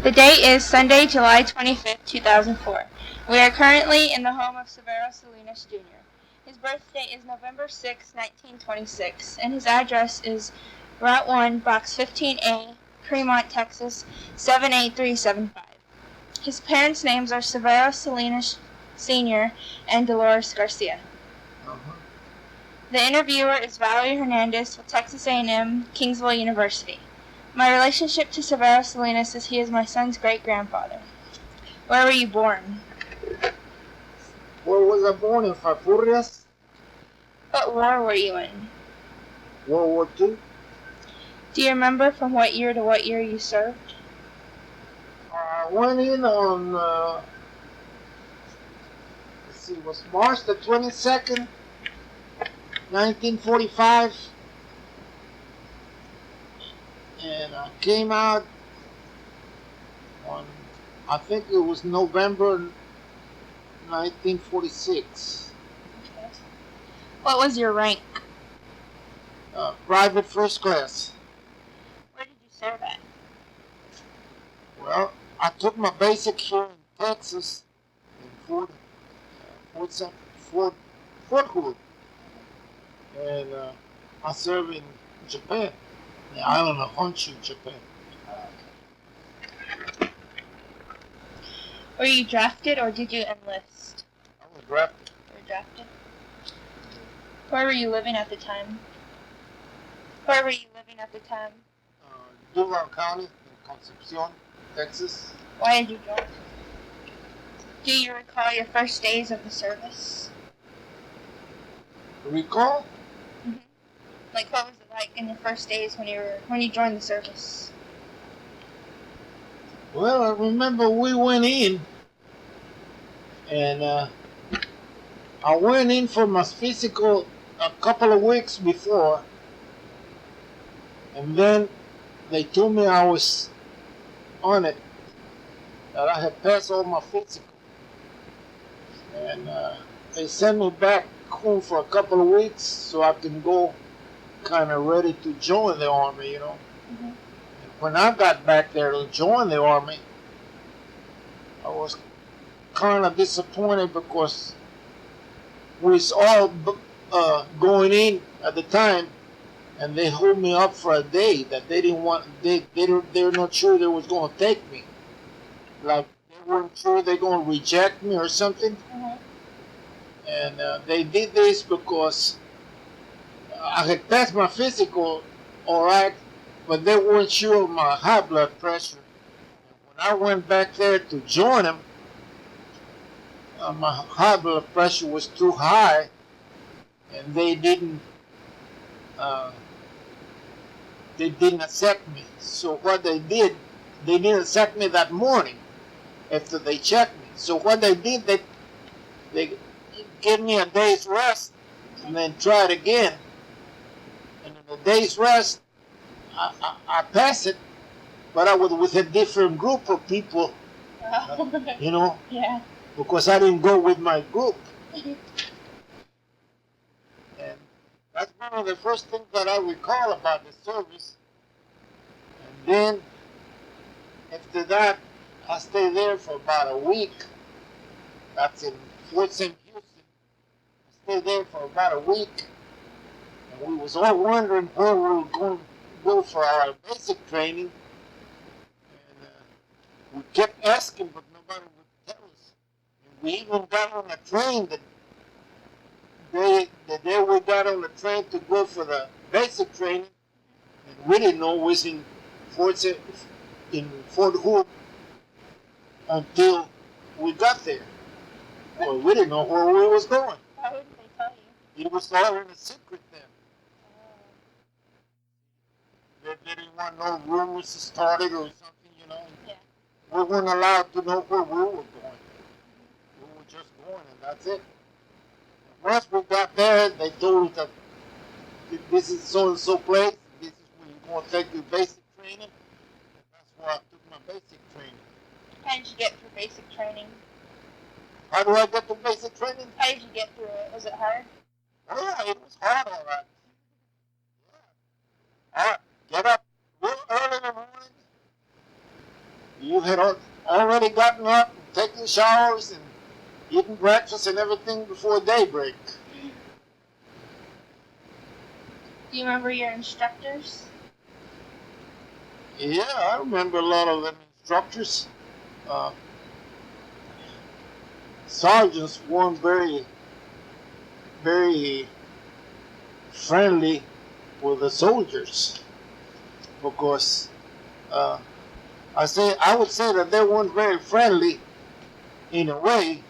The date is Sunday, July 25th, 2004. We are currently in the home of Severo Salinas Jr. His birthday is November 6, 1926, and his address is Route 1, Box 15A, Fremont, Texas, 78375. His parents' names are Severo Salinas Sr. and Dolores Garcia. The interviewer is Valerie Hernandez with Texas A&M, Kingsville University. My relationship to Severo Salinas is he is my son's great-grandfather. Where were you born? Where was I born? In Farfurrias. What war were you in? World War II. Do you remember from what year to what year you served? I went in on, it was March the 22nd, 1945. And I came out on, I think it was November 1946. Okay. What was your rank? Private first class. Where did you serve at? Well, I took my basic here in Texas, in Fort Hood. And I served in Japan, the island of Honshu, Japan. Were you drafted or did you enlist? I was drafted. You were drafted? Where were you living at the time? Where were you living at the time? Duval County in Concepcion, Texas. Why did you join? Do you recall your first days of the service? Recall? Mm-hmm. Like, what was it like in your first days when you joined the service? Well, I remember we went in, and I went in for my physical a couple of weeks before, and then they told me I was on it, that I had passed all my physical, and they sent me back home for a couple of weeks so I can go kind of ready to join the Army, you know. Mm-hmm. And when I got back there to join the Army, I was kind of disappointed because we was all going in at the time, and they hold me up for a day that they didn't want. They're not sure they was going to take me. Like they weren't sure they're going to reject me or something. Mm-hmm. And they did this because I had passed my physical, all right, but they weren't sure of my high blood pressure. When I went back there to join them, my high blood pressure was too high, and they didn't accept me. So what they did, they didn't accept me that morning after they checked me. So what they did, they gave me a day's rest and then tried again. And in a day's rest, I passed it, but I was with a different group of people, you know, Yeah. because I didn't go with my group. And that's one of the first things that I recall about the service. And then, after that, I stayed there for about a week. That's in Fort St. Houston. I stayed there for about a week. And we was all wondering where we were going to go for our basic training. And we kept asking, but nobody would tell us. And we even got on a train the day we got on the train to go for the basic training, and we didn't know it was in Fort Hood until we got there. Well, we didn't know where we was going. Why wouldn't they tell you? It was all in a secret then. They didn't want no rumors started or something, you know. Yeah. We weren't allowed to know where we were going. We were just going, and that's it. Once we got there, they told us that this is so-and-so place, this is where you're going to take your basic training, and that's where I took my basic training. How did you get through basic training? How do I get to basic training? How did you get through it? Was it hard? Oh, yeah, it was hard, all right. Yeah. All right, get up real early in the morning, You had already gotten up, and taken showers, and eaten breakfast and everything before daybreak. Do you remember your instructors? Yeah, I remember a lot of them instructors. Uh, Sergeants weren't very friendly with the soldiers because I would say that they weren't very friendly in a way.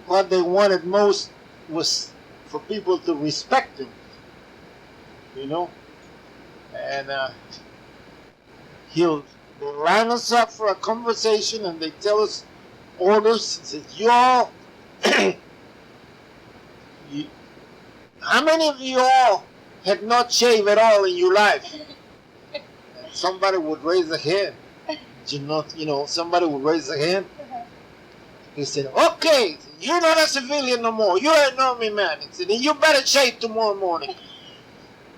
What they wanted most was for people to respect them, you know, and they'll line us up for a conversation and they tell us orders and say, you all, you, how many of you all had not shaved at all in your life? And somebody would raise a hand. Somebody would raise a hand. He said, okay, you're not a civilian no more. You're an army man. He said, and you better shave tomorrow morning.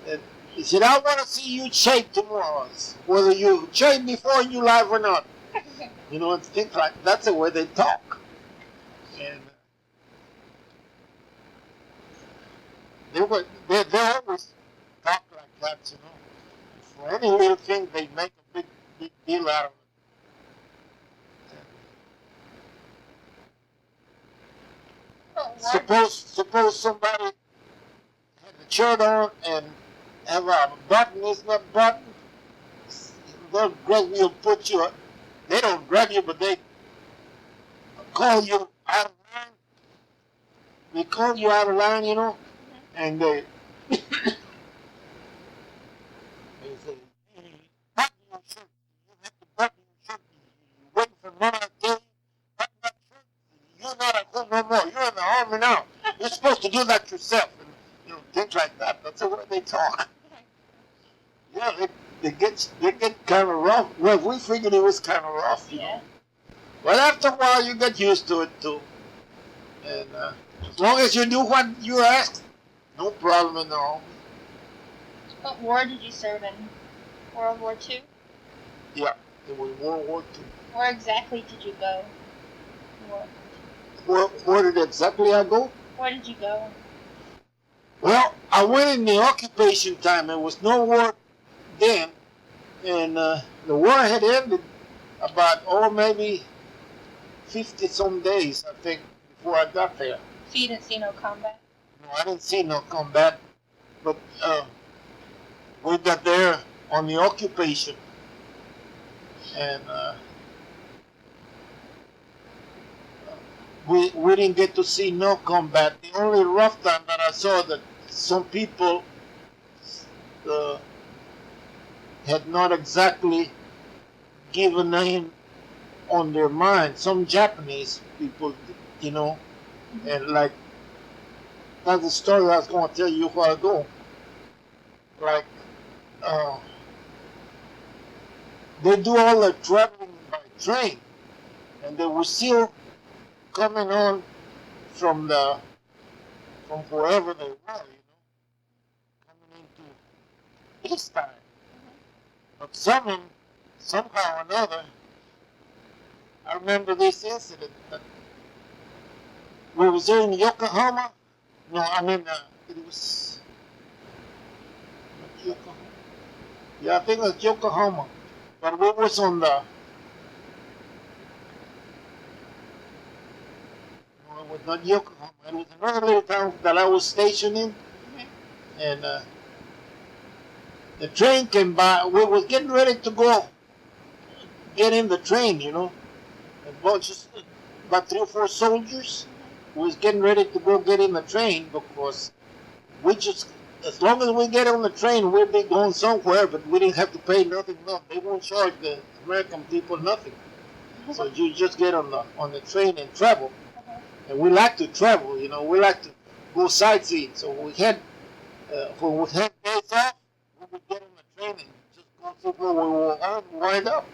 And he said, I want to see you shave tomorrow, whether you shave before you live or not. And things like that's the way they talk. And they always talk like that, For any little thing, they make a big deal out of it. Suppose somebody had the shirt on and have a button is not button, they'll grab you and put you. They don't grab you, but they call you out of line. They call you out of line, and they say, button your shirt. You have to button your shirt. You wait for another day, button that shirt. You're not at home no more. You're in the army now. You're supposed to do that yourself. And, things like that. That's the way they talk. Yeah, they get kind of rough. Well, we figured it was kind of rough, Yeah. But after a while, you get used to it too. And as long as you do what you asked, no problem at all. What war did you serve in? World War II? Yeah, it was World War II. Where exactly did you go? Where did exactly I go? Where did you go? Well, I went in the occupation time. There was no war then. And the war had ended about, maybe 50-some days, I think, before I got there. So you didn't see no combat? No, I didn't see no combat. But we got there on the occupation. And we didn't get to see no combat. The only rough time that I saw that some people had not exactly given in on their mind. Some Japanese people, and like, that's the story I was going to tell you a while ago. Like, they do all the traveling by train, and they were still coming on from wherever they were, coming into peacetime. But somehow or another, I remember this incident that we was there in Yokohama. No, I mean, it was Yokohama. Yeah, I think it was Yokohama. But we was on the, no, it was not Yokohama. It was another little town that I was stationed in. And the train came by. We was getting ready to go get in the train, a bunch of, about 3 or 4 soldiers. We was getting ready to go get in the train because as long as we get on the train, we'll be going somewhere, but we didn't have to pay nothing. No, they won't charge the American people nothing. So you just get on the train and travel. And we like to travel, we like to go sightseeing. So we had, when we had days off, we would get on the train and just go somewhere where we were wind up,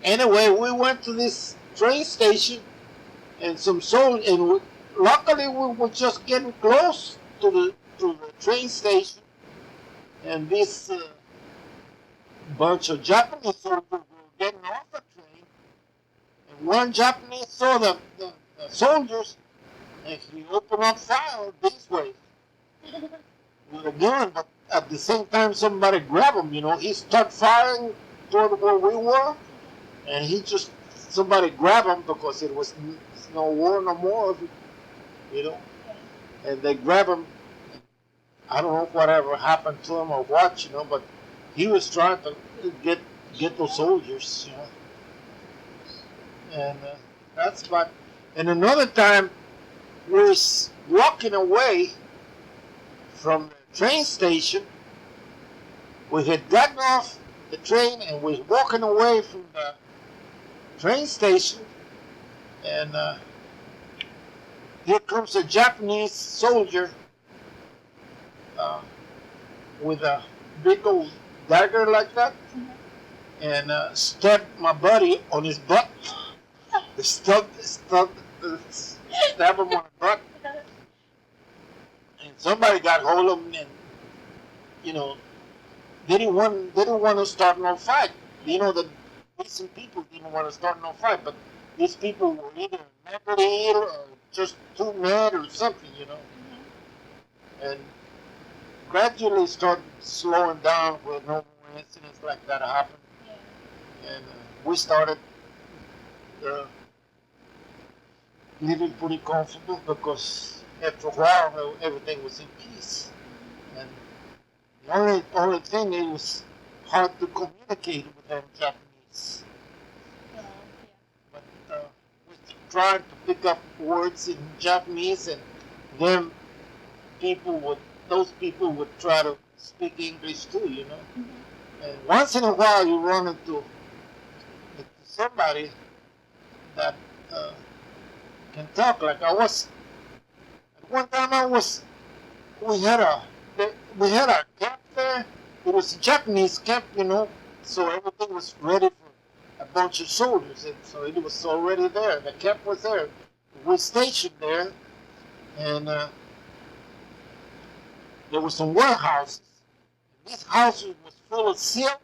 Anyway, we went to this train station and luckily we were just getting close to the train station, and this bunch of Japanese soldiers were getting off a train, and one Japanese saw the soldiers, and he opened up fire this way with a gun, but at the same time somebody grabbed him, he started firing toward where we were, and somebody grabbed him because it was no war no more, and they grabbed him. I don't know whatever happened to him or what, but he was trying to get those soldiers, and that's about. And another time, we was walking away from the train station. We had gotten off the train and was walking away from the train station, and here comes a Japanese soldier with a big old dagger like that, and stabbed my buddy on his butt. Stabbed him on the butt, and somebody got hold of him, and they didn't want to start no fight. The decent people didn't want to start no fight, but these people were either mentally ill or just too mad or something, and gradually started slowing down where no more incidents like that happened. Yeah. And we started living pretty comfortable because after a while everything was in peace. And the only thing, it was hard to communicate with them Japanese. Yeah. But we tried to pick up words in Japanese, and then those people would try to speak English too, And once in a while you run into somebody that can talk. Like at one time we had a camp there. It was a Japanese camp, so everything was ready for a bunch of soldiers, and so it was already there. The camp was there. We were stationed there, and there were some warehouses. These houses was full of silk,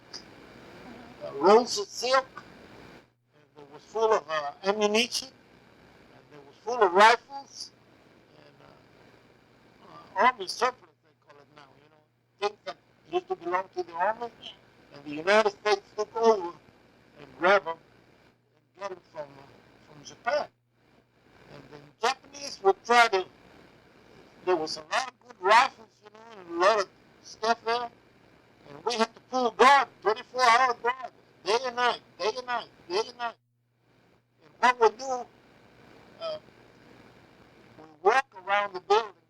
rolls of silk, and it was full of ammunition, and it was full of rifles, and army surplus, they call it now, things that used to belong to the army, and the United States took over and grabbed them and get them from Japan. And the Japanese would try to, there was a lot of good rifles, and a lot of stuff there. And we had to pull guard, 24-hour guard, day and night, day and night, day and night. And what we do, we walk around the building,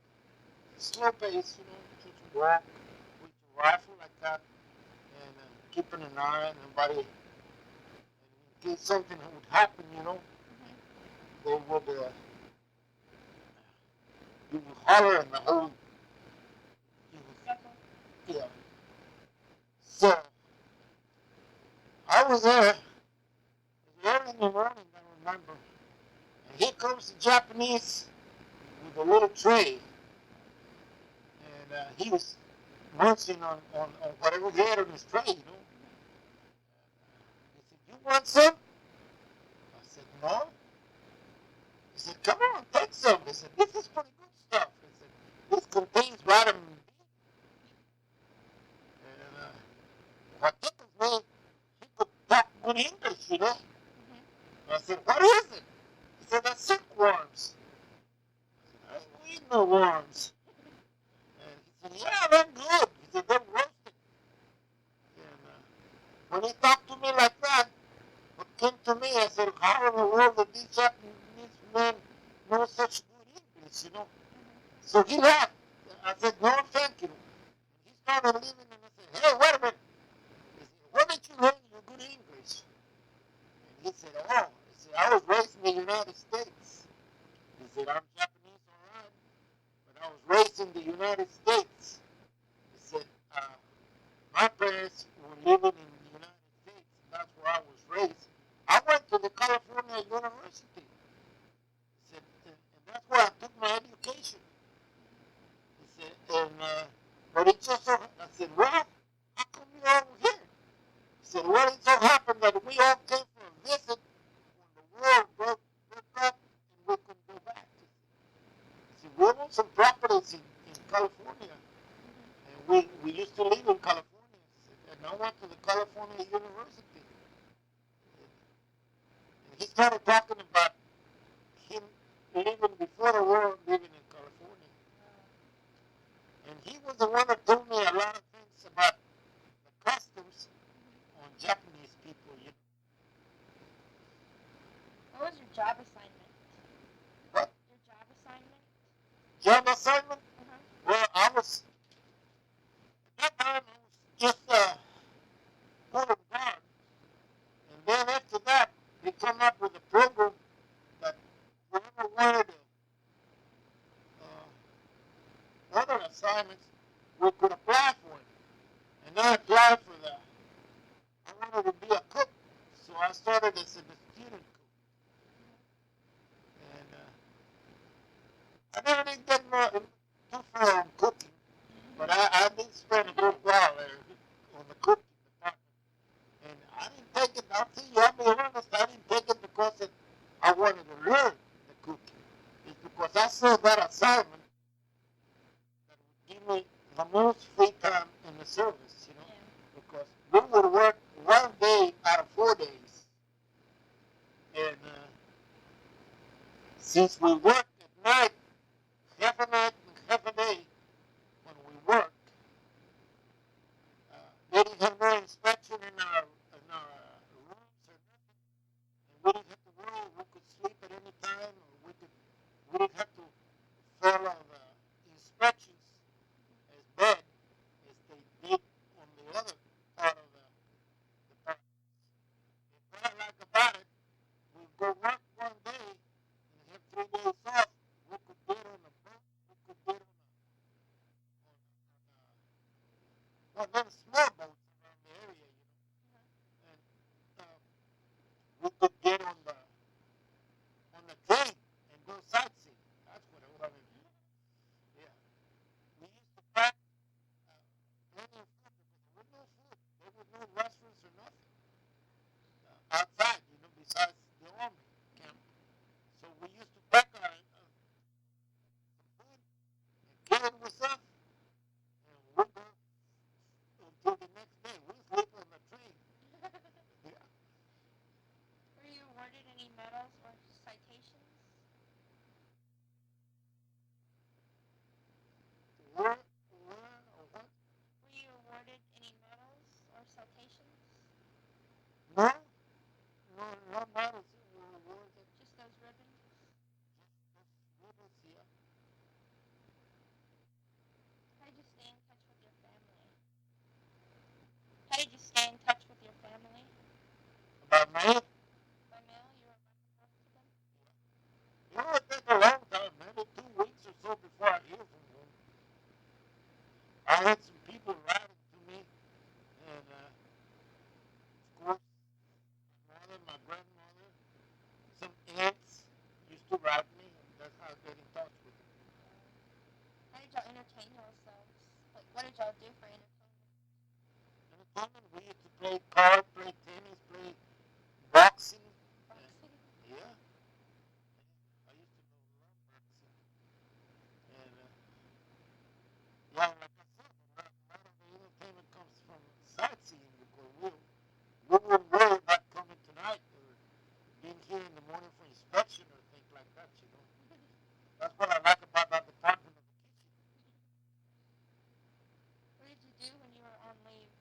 slow pace, just walk with your rifle like that, and keeping an eye on everybody. And in case something would happen, they would, you would holler and the whole, yeah. So, I was there, it was early in the morning, I remember, and here comes the Japanese with a little tray, and he was munching on whatever he had on his tray, He said, "You want some?" I said, "No." He said, "Come on, take some." He said, "This is pretty good stuff." He said, "This contains vitamin B." And what tickles me, he could talk good English, I said, "What is it?" He said, "That's silkworms." I said, "I don't eat no worms." And he said, "Yeah, they're good." He said, "They're roasted." And when he talked to me like that, what came to me, I said, "How in the world did these Japanese men know such good English, So he laughed. I said, "No, thank you." He started leaving, and I said, "Hey, wait a minute." He said, "Where did you learn your good English?" And he said, "Oh," he said, "I was raised in the United States." He said, "I'm Japanese, all right, but I was raised in the United States." He said, "My parents were living in the United States, and that's where I was raised. I went to the California University." He said, and that's where I took my education." He said, but it just so, I said, "Well, how come you're over here?" He said, "Well, it so happened that we we all came for a visit when the war broke up and we couldn't go back. See, we own some properties in California, and we used to live in California, and I went to the California University. And he started talking about him living before the war, living in California. And he was the one that told me a lot of things about the customs on Japanese people. What was your job assignment? What? Your job assignment? Job assignment? Uh-huh. Well, at that time, I was just put on guard. And then after that, they come up with a program that whoever wanted other assignments, we could apply for it. And I applied for that. I wanted to be a cook, so I started as a student cook. And I never did get too far on cooking, but I did spend a good while there on the cooking department. And I didn't take it, I'll tell you, I'll be honest, I didn't take it because I wanted to learn the cooking. It's because I saw that assignment that would give me the most free time in the service, because we would work 1 day out of 4 days. And since we worked at night, half a night and half a day when we worked, they didn't have no inspection in our rooms or nothing. And we didn't have to worry, we could sleep at any time, or we didn't have to follow the inspections as bad as they did on the other part of the department. And what I like about it, we go work 1 day and have 3 days off. We could get on a boat, we could get on one of them small boats around the area, and we could get on the train and go sightseeing. That's what I wanted to do. Yeah. We used to pack plenty of food because there was no food. There was no restaurants or nothing outside, besides the army camp. So we used to pack our food and get it with us, and we go until the next day. We sleep on the train. Yeah. Were you awarded any medals or citations? Where or what? Were you awarded any medals or citations? No, no medals were awarded. Just those ribbons? Just ribbons, yeah. How did you stay in touch with your family? How did you stay in touch with your family? About me? By mail? You were back and forth to them? It would take a long time, maybe 2 weeks or so before I hear from them. I had some people writing to me, and of course, my mother, my grandmother, some aunts used to write me, and that's how I get in touch with them. How did y'all entertain yourselves? Like, what did y'all do for entertainment? Entertainment, we used to play cards, play tennis, play boxing. Boxing? Yeah. I used to love boxing. And yeah, like I said, a lot of the entertainment comes from sightseeing because we wouldn't worry about coming tonight or being here in the morning for inspection or things like that, That's what I like about that department of the kitchen. What did you do when you were on leave?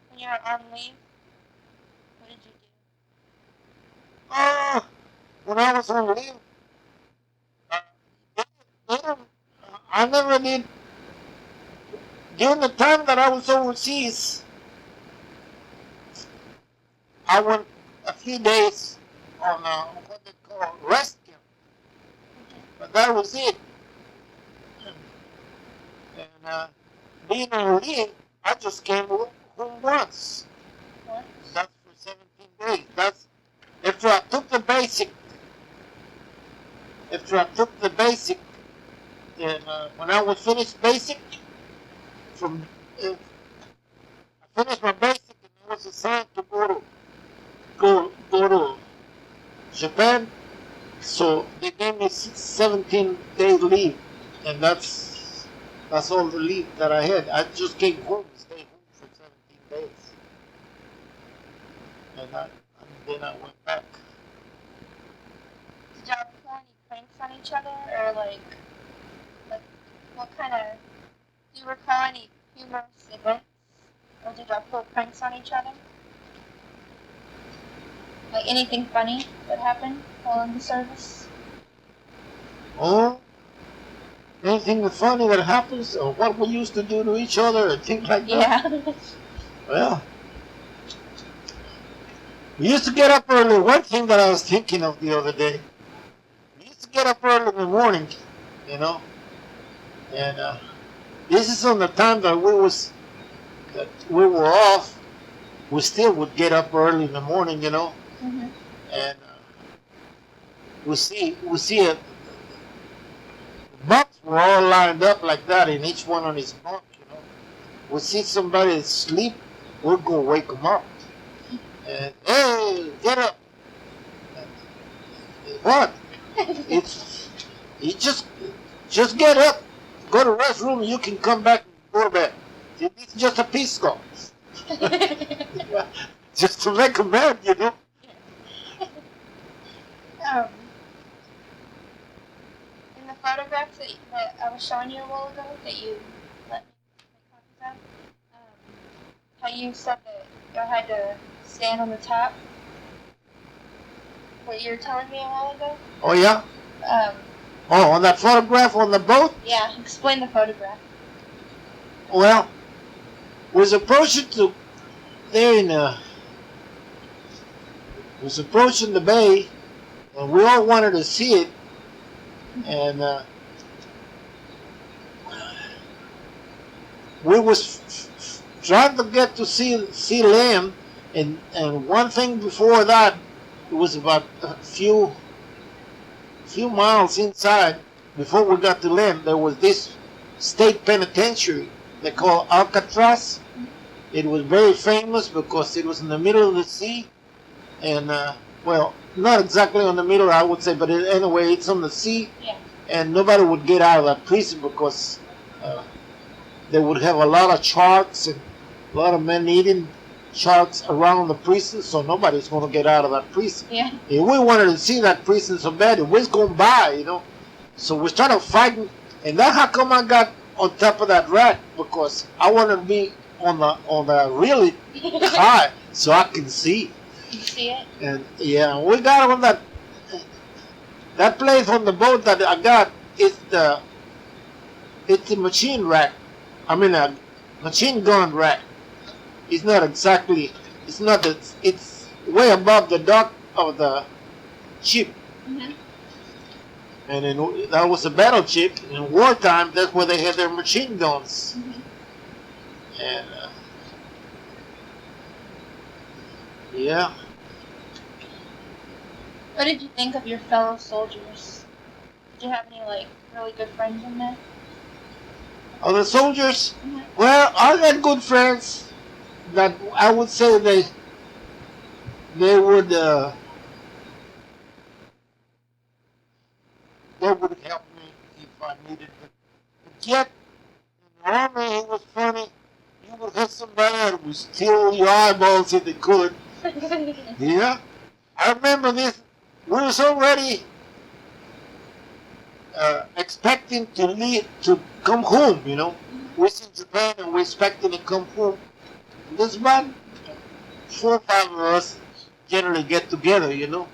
When you were on leave, what did you do? When I was on leave, I never did. During the time that I was overseas, I went a few days on what they call rest camp. But that was it. And being on leave, I just came home once. What? That's for 17 days. That's after I took the basic. And when I was finished basic, I finished my basic and I was assigned to go to go to Japan, so they gave me 17 days leave, and that's all the leave that I had. I just came home, stayed home for 17 days, and then I went back. Did y'all pull any pranks on each other, or like what kind of? Do you recall any humorous events, or did y'all pull pranks on each other? Like anything funny that happened while in the service? Oh, anything funny that happens, or what we used to do to each other, and things like that? Yeah. Well, we used to get up early. One thing that I was thinking of the other day, we used to get up early in the morning, you know, and this is on the time that we were off. We still would get up early in the morning, you know, Mm-hmm. and we see it. Bunks were all lined up like that, and each one on his bunk, you know. We see somebody asleep, we'll go wake them up. And, hey, get up. And, what? You just get up, go to the restroom, you can come back and go to bed. It's just a pisco. Just to make a man, you know. In the photographs that I was showing you a while ago that you let me make copies of, how you said that y'all had to stand on the top. What you were telling me a while ago? Oh, yeah? Um, On that photograph on the boat? yeah, explain the photograph. Well, was approaching the bay, and we all wanted to see it, and we was trying to get to see land, and one thing before that, it was about a few miles inside before we got to land. There was this state penitentiary they call Alcatraz. It was very famous because it was in the middle of the sea, and well, not exactly on the middle, I would say, but anyway, it's on the sea, Yeah. and nobody would get out of that prison because they would have a lot of sharks and a lot of men eating sharks around the prison, so nobody's going to get out of that prison. Yeah. And we wanted to see that prison so bad, and we was going by, you know. So we started fighting, and that's how come I got on top of that rack, because I wanted to be on the really high so I can see. You see it? And yeah, we got on that place on the boat that I got. It's a machine rack. I mean a machine gun rack. It's not exactly. It's not. It's way above the dock of the ship. Mm-hmm. And that was a battleship. In wartime, that's where they had their machine guns. Mm-hmm. And yeah. What did you think of your fellow soldiers? Did you have any like really good friends in there? Oh, the soldiers? Mm-hmm. Well, I got good friends that I would say they would help me if I needed it. But yet, in the army, it was funny. You would have somebody that would steal your eyeballs if they could. Yeah. I remember this. We was already expecting to come home, you know. We're in Japan and we're expecting to come home. There's about 4 or 5 of us generally get together, you know.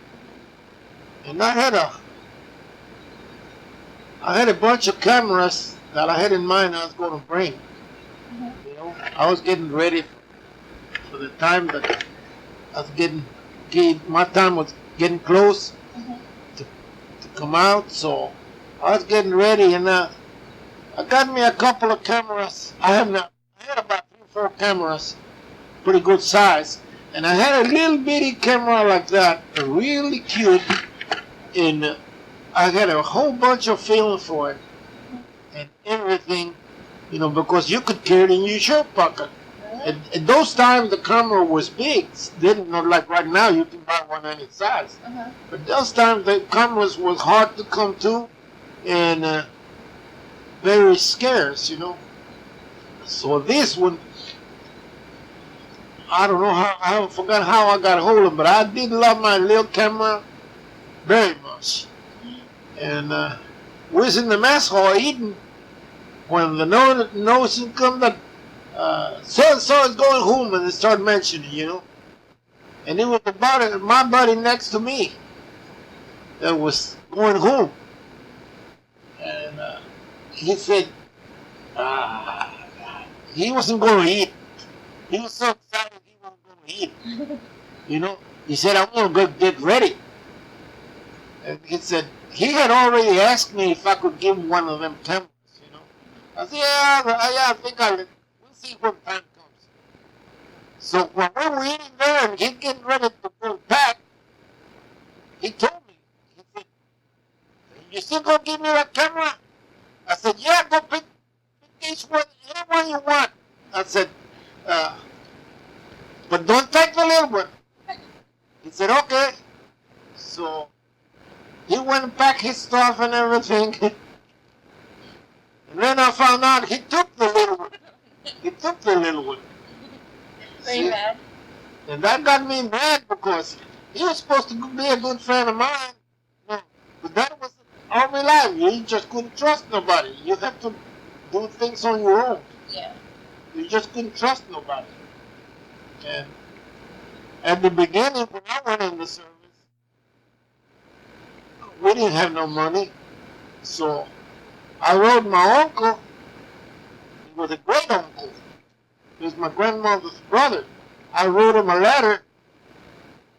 And I had a bunch of cameras that I had in mind I was going to bring. Mm-hmm. You know, I was getting ready for the time that I was my time was getting close Mm-hmm. to come out, so I was getting ready, and I got me a couple of cameras. I had about 3 or 4 cameras, pretty good size, and I had a little bitty camera like that, really cute, and I had a whole bunch of film for it, and everything, you know, because you could carry it in your shirt pocket. Really? At those times, the camera was big. Didn't know like right now you can buy one any size. But those times the cameras was hard to come to, and very scarce, So this one, I don't know how, I forgot how I got hold of it, but I did love my little camera very much. And we was in the mess hall eating when the notion come that so-and-so is going home, and they start mentioning, And it was my buddy next to me that was going home. And he said he wasn't going to eat. He was so excited he wasn't going to eat. He said, I'm going to go get ready. And he said, he had already asked me if I could give him one of them cameras, I said, yeah, I think we'll see when time comes. So when we were eating there and he's getting ready to go back, he told me, he said, you still going to give me that camera? I said, yeah, go pick each one, any one you want. I said, but don't take the little one. He said, okay. So he went and packed his stuff and everything. And then I found out he took the little one. He took the little one. Were you mad? And that got me mad because he was supposed to be a good friend of mine. But that was all my life. You just couldn't trust nobody. You had to do things on your own. Yeah. You just couldn't trust nobody. And at the beginning, when I went in the service, we didn't have no money. So I wrote my uncle. He was a great uncle. He was my grandmother's brother. I wrote him a letter,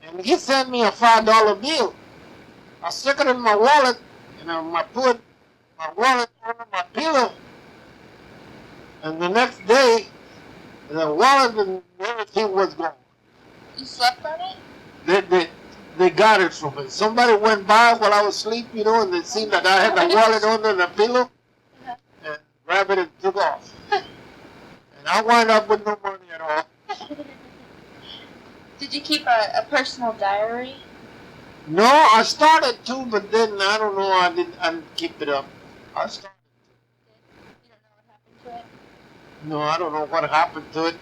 and he sent me a $5 bill. I stuck it in my wallet, and I put my wallet under my pillow. And the next day, the wallet and everything was gone. You slept on it? They got it from me. Somebody went by while I was asleep, and they seen that I had the wallet under the pillow, and grabbed it and took off. And I wound up with no money at all. Did you keep a personal diary? No, I started to, but then I don't know. I didn't keep it up. I started to. You don't know what happened to it? No, I don't know what happened to it,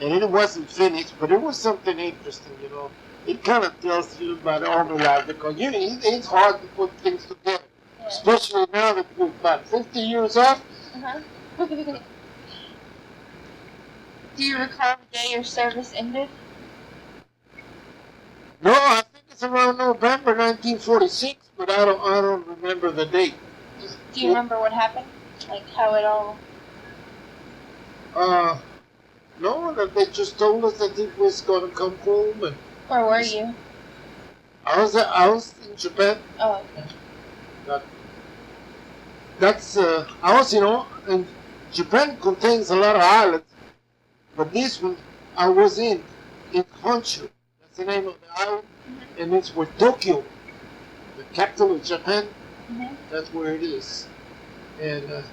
and it wasn't finished. But it was something interesting, It kind of tells you about Army life because it's hard to put things together, especially now that we're about 50 years off. Do you recall the day your service ended? No, I think it's around November 1946, but I don't remember the date. Do you remember what happened? Like how it all? No, that they just told us that it was going to come home. And where were you? I was in Japan. Oh, okay. I was, and Japan contains a lot of islands, but this one I was in Honshu. That's the name of the island, and it's where Tokyo, the capital of Japan, that's where it is. And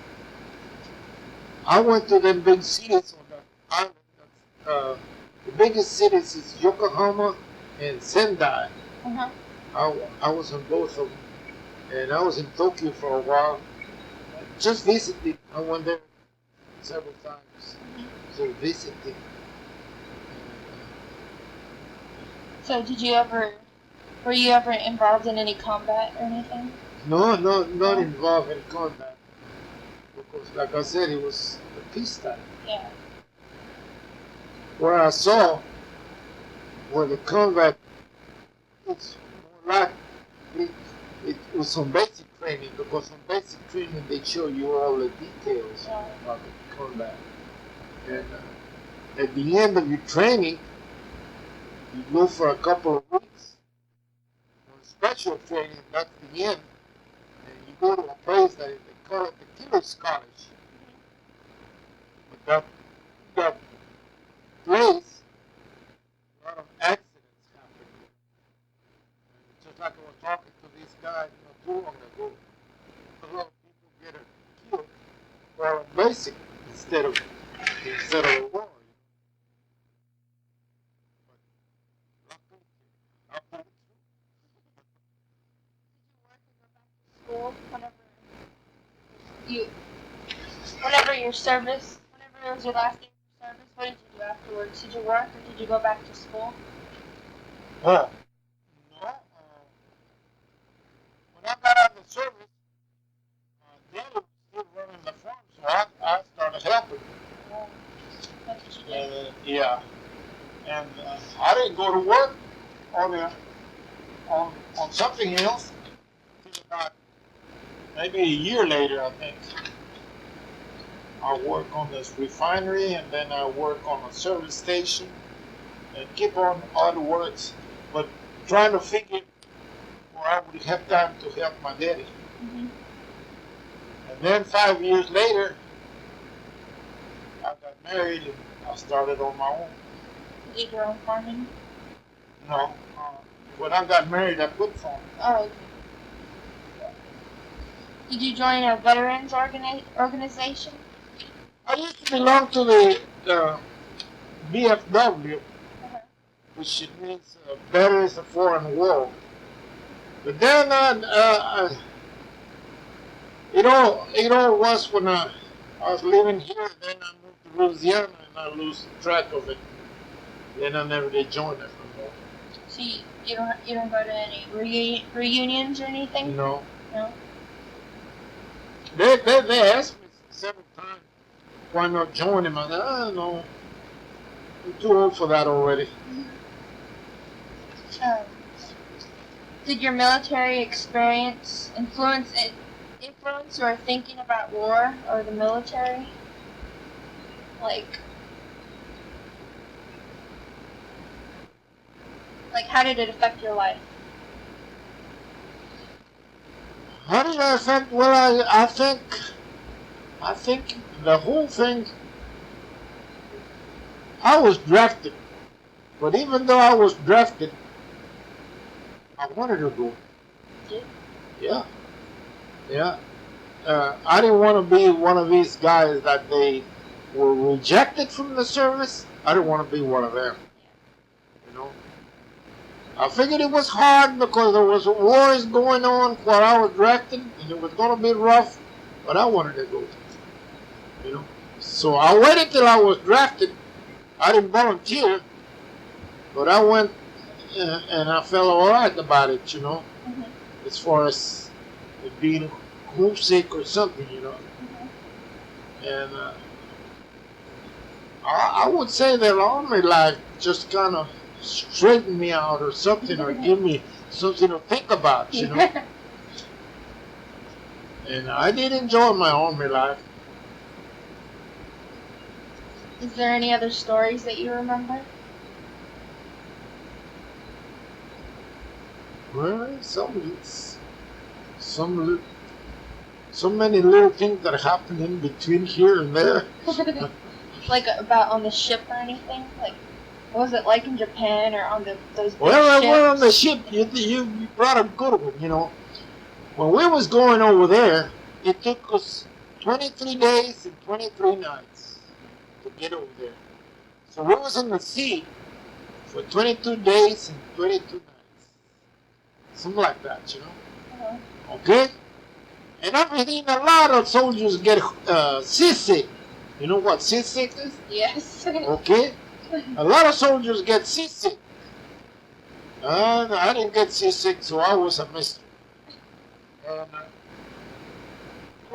I went to them big cities on the island. The biggest cities is Yokohama and Sendai. I was in both of them, and I was in Tokyo for a while. Just visiting. I went there several times. So visiting. So were you ever involved in any combat or anything? No, not involved in combat. Because like I said, it was a peacetime. Yeah. Where I saw where the combat, it's more like it was some basic training, because on basic training they show you all the details about the combat. And at the end of your training, you go for a couple of weeks on special training. That's the end, and you go to a place that they call it the Killer's College. But that place, a lot of accidents happen. And just like I was talking to this guy not too long ago, a lot of people get killed for basic instead of a war. your service, whenever it was your last day of your service, what did you do afterwards? Did you work or did you go back to school? Well, no. When I got out of the service, Daddy was still running the farm, so I started helping. Oh, that's what you did. Yeah. And I didn't go to work on something else until about maybe a year later, I think. I work on this refinery, and then I work on a service station, and keep on all the works, but trying to figure where I would have time to help my daddy. Mm-hmm. And then 5 years later, I got married and I started on my own. You did your own farming? No, when I got married, I quit farming. Oh, okay. Did you join a veterans organization? I used to belong to the BFW, which it means Veterans of Foreign War. But then, it all was when I was living here. Then I moved to Louisiana, and I lose track of it. Then I never did join it no more. So you don't go to any reunions or anything? No. No. They asked me several times why not join him. I said, I no, I'm too old for that already. Did your military experience influence your thinking about war or the military? Like how did it affect your life? How did I affect? Well, I think the whole thing. I was drafted, but even though I was drafted, I wanted to go. Yeah. I didn't want to be one of these guys that they were rejected from the service. I didn't want to be one of them. You know. I figured it was hard because there was wars going on while I was drafted, and it was going to be rough, but I wanted to go. You know. So I waited till I was drafted. I didn't volunteer, but I went and I felt all right about it, you know, as far as it being homesick or something, you know. And I would say that army life just kind of straightened me out or something, or give me something to think about, you know. And I did enjoy my army life. Is there any other stories that you remember? Well, so many little things that happen in between here and there. Like about on the ship or anything? Like, what was it like in Japan or on those big Well, ships? I went on the ship. You brought a good one, you know. When we was going over there, it took us 23 days and 23 nights to get over there. So we was in the sea for 22 days and 22 nights. Something like that, you know. Okay? And I've seen a lot of soldiers get seasick. You know what seasick is? Yes. Okay? A lot of soldiers get seasick. I didn't get seasick, so I was a mystery. And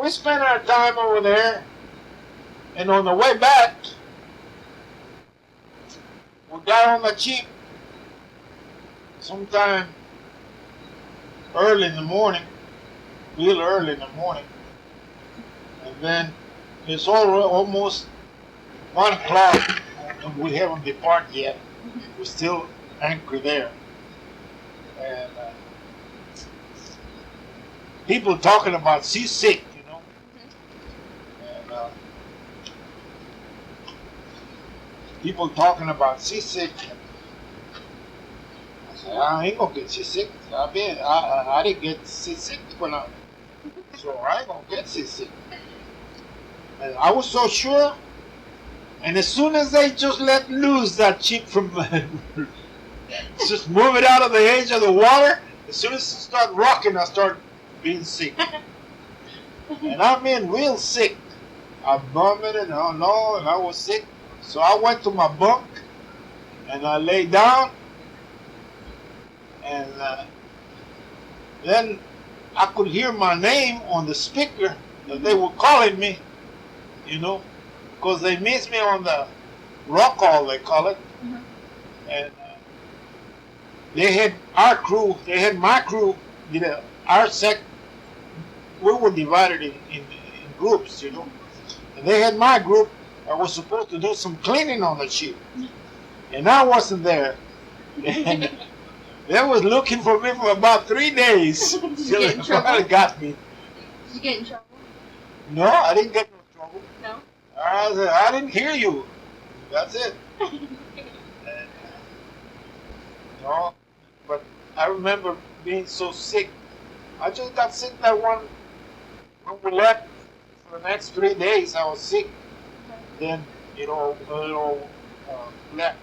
we spent our time over there, and on the way back, we got on the jeep sometime early in the morning, real early in the morning, and then it's almost 1 o'clock, and we haven't departed yet. We're still anchored there, and people talking about seasick, you know, and people talking about seasick. I ain't gonna get seasick. I didn't get seasick when so I ain't gonna get seasick. And I was so sure. And as soon as they just let loose that ship from, just move it out of the edge of the water, as soon as it start rocking, I start being sick. And I mean real sick. I vomited and all, and I was sick. So I went to my bunk and I lay down, and then I could hear my name on the speaker that they were calling me, you know, because they missed me on the rock call, they call it. Mm-hmm. And they had our crew, they had my crew, you know, our sec, we were divided in groups, you know. And they had my group that was supposed to do some cleaning on the ship. And I wasn't there. And they was looking for me for about 3 days. Did you Till get in they trouble? finally got me. Did you get in trouble? No, I didn't get in trouble. No? I said, I didn't hear you. That's it. No, but I remember being so sick. I just got sick that one when we left. For the next 3 days, I was sick. Then, left.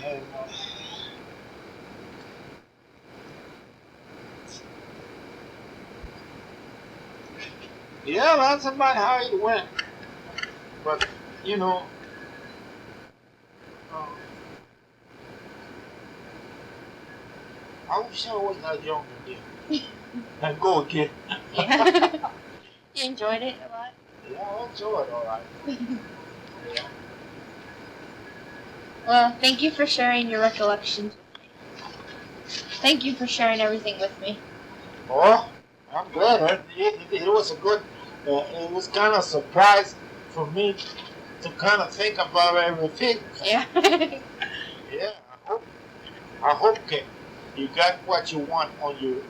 And yeah, that's about how it went. But, you know, I wish I was that young again. And go again. Yeah. You enjoyed it a lot? Yeah, I enjoyed it all right. Yeah. Well, thank you for sharing your recollections with me. Thank you for sharing everything with me. Well, I'm glad. It was a good, it was kind of a surprise for me to kind of think about everything. Yeah. Yeah, I hope you got what you want on you.